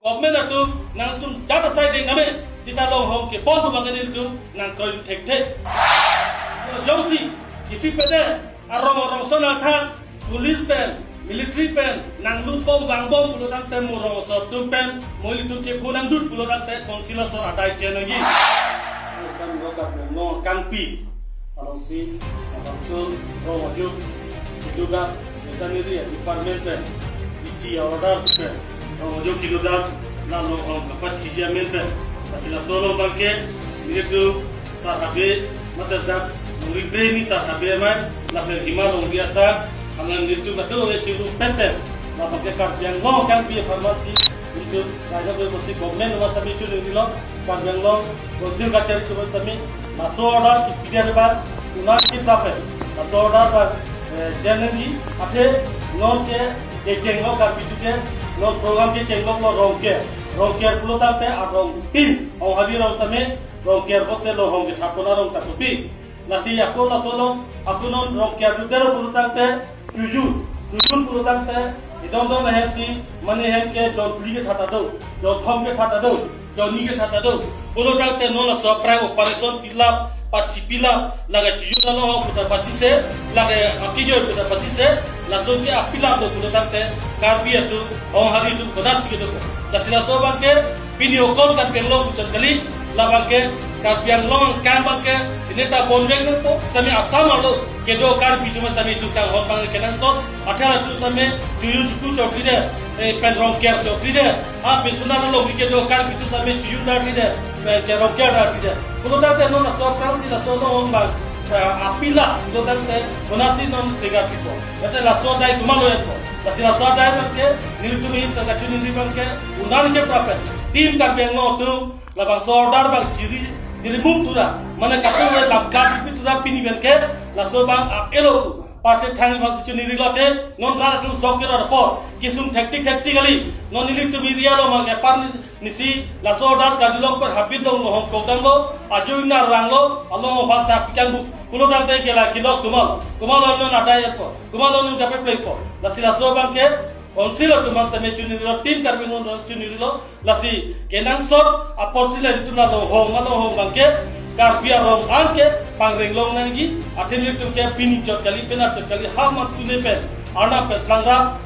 Government itu nang tum jata sai ding name sita long hong ke pon tu bangen itu nang koi tek tek. Jausi kipi pede arong sona thang police pen military pen nang lu bom wang bom pulo tang temu rong so tu pen moi tu che punang dut pulo tang te konsila so adai chenagi. Kan rokat no kan pi along si along so ro maju juga kita ni dia department pen isi order pen जो किलोदार ना लोग हम कपट चीज़ें मिलते हैं पसीना सोलो बंके मेरे को साहबे मतलब दा मुरीबे नहीं साहबे में लापे हिमालय उनके साथ हमें नित्य बतो ये चीज़ों पेटे लापे के कार्यालय लो kan भी pharmacy itu raja bersih government rumah kami itu di lo kan lo bosir kacari itu kami masuk order kita dapat unar kita dapat masuk order पर जननी अपने लोग के चेंगो का बिचुके लोग प्रोग्राम के चेंगो को रोंके पुलो ताते आरों तीन और हदी रों समय रोंके होते लोग होंगे ठाकुर रों ताकुपी नसी आपको लसोलो आपको रोंके जुटे रो पुलो ताते तुझुल पुलो ताते इधर तो नहीं सी मने है के जो पुली के खाता दो जो थम के खाता दो जो नी के खाता दो पुलो ताते नो ला सप्राय ऑपरेशन पिला paci pila laga cijuta lo putar pasi se laga akijo putar pasi se laso ke apila do putar tante karbi atu on hari tu kodat sike do dasila so banke pini okol kat penglo putar kali la banke karbiang long kan banke ini ta bonbeng ko sami asam lo ke do karbi cuma sami tu kang hon bange kenan so athala tu sami juyu juku chokri de pendrong ker chokri de a bisuna lo ke do karbi tu sami juyu dar de ke rokia dar de pulo tate no na so pransi la so no on bang apila pulo tate konasi non sega tipo ate la so dai kumalo epo la sila so dai banke niltumi ta kachuni ni banke undan ke prape tim ka bengo tu la bang so dar bang jiri mum tura mane katu we lam ka pipi tura pini banke la so bang elo pache thang bang sichu nirilote non ra tu so ke ra por kisum tactically non niltumi rialo mange par nisi la so dar ka dilong par habit lo no hong kodang lo aju na rang lo allo fa sa pikang bu kulo dar te kela kilos kumal no na dai ko kumal no jape play ko la sila so bang ke konsilo tu mas tame chuni lo tim karbi no chuni lo la si kenang sot aposile tu na lo hong bang ke karbi ro anke pangreng long nangi athili tu ke pini jot kali pena to kali ha mat tu ne pen ana pe tlangra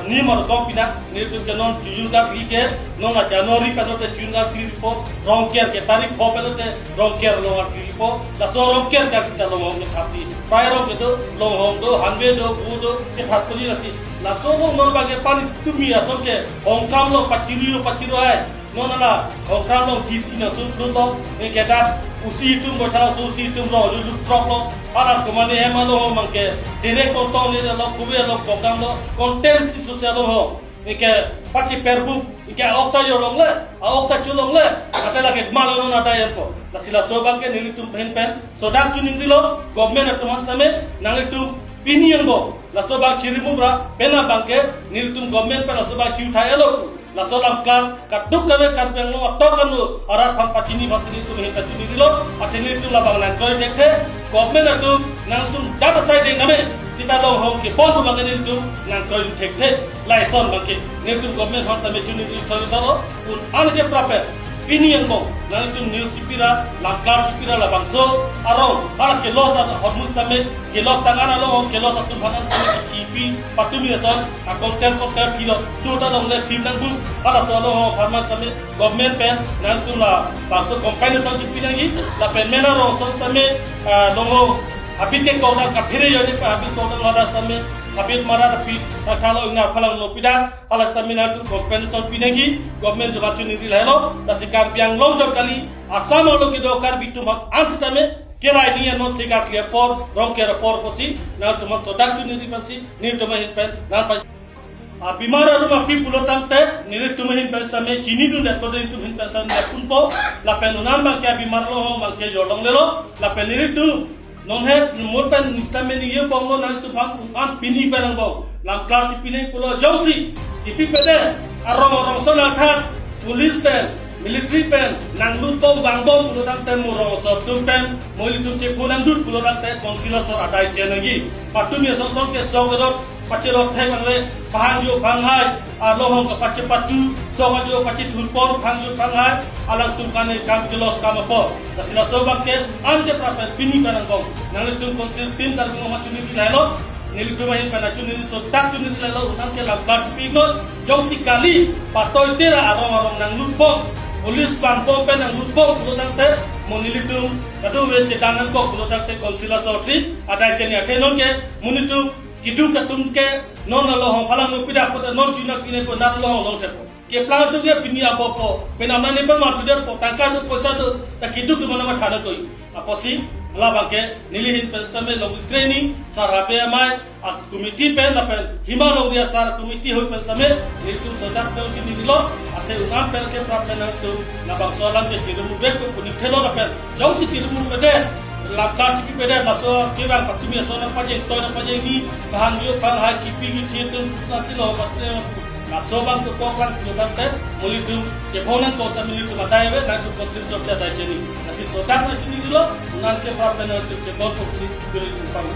ni mar ko pina ni tu ke non jul ga ke non a january ka te jun ga po rong ker ke tarik ko pe te rong ker lo ga po la so rong ker ka kita lo ngom khati pai rong ke do lo hong do hanbe do bu do ke phat kuli rasi la so mo non ba ke pani tu mi aso ke hong kam lo pachiru ai non ala hong kam lo kisi na su do to ni ke dat usi itu botha usi itu lo lu prok lo ala komane hemalo mangke dene ko to ne lo kube lo kokam lo content si social ho ike pachi perbu ike okta yo long le okta chulong le atela ke malo no na dai ko la sila so bangke nilitum pen so dak tu nindilo government atman same nalitum pinion go la so bang chirimu bra pena bangke nilitum government pa la so bang kiu thaelo la so lam kan kaduk kawe kan peng no to kan no ara phan pachini basini tu he tatu nindilo ateni tu la bang na koi dekhe government atu nalitum data sai ding name kita long hong ke pon tu bangen itu nang koi tek tek lai son bangke nilitum government hon same chuni tu thori dalo un an ke prape pinion mo nalitum news pira lakar pira la bangso aro ala ke los hormus same ke los tangana lo ke los tu bhanan same chipi patumi son a content kilo tu ta long le film nang bu ala so lo farmer same government pen nalitum la bangso company son pira gi la pen mena ro son same longo habit ke ko ka phire yo ni habit ko na da same habit mara pi kalau ina phalang no pida ala stamina tu compensation pinagi government jaba chuni dil hello ta sikar piang long job kali asam lo ke do kar bitu mak ansitame kera idea no sikar clear por rong kera por posi na tu mak sodak tu ni pansi ni tu mahin pen na pa bimara rumah pi pulo tante ni tu mahin pen same chini tu net pada tu hin pen same pun po la penunan bang ke bimar lo hong bang ke jolong le lo la pen ni tu non he mur pen nistame ni ye bong lo na tu phang an pini pen bong lang klar pini pulo jausi tipi pede arong sona tha police pen military pen nang lut bom wang bom pulo tante murong so tu pen moi tu che punang dut pulo tante konsila sor adai chenagi patum ye son ke so pace rok thek angre phang yo phang hai lohong ka pace patu soga yo pace thulpor phang yo phang hai alang tu kane kam kilos kam apo nasila sobak ke anje prape pini panang bong nang tu konsil tim tar ngoma chuni di lailo nili tu mahin pana chuni so tak chuni di lailo nang ke lam kat pinol yo si kali patoy tera arong nang lupok polis pampo pen nang lupok lu nang te monilitum kadu we cedanang kok lu nang te konsila sorsi ada cheni atenon ke munitu kidu katum ke non lohong phalang pida ko non chuna kine ko nat lohong lo tepo ke plan tu ge pini apopo penamna ne pa ma tuder po tangka tu posa tu ta kidu ke mana ma thana koi aposi labake nilihin penstame long training sarape amai a committee pen la pen himalo dia sar committee ho penstame nilitum sodak tu chini dilo ate ungam pen ke prapen tu na bang soalan ke chirumu be ko puni thelo la pen jauh si chirumu mede lakar tipi pede laso kewang patumi sona paje to na paje ni bahang yo bang ha kipi ni chitum lasilo patne laso bang ko koklan kudante mulitum ke konan ko sa militum adaiwe na tu konsil sorcha dai cheni nasi sodak na chini dilo nan ke prapen tu ke bot ko si kuri pang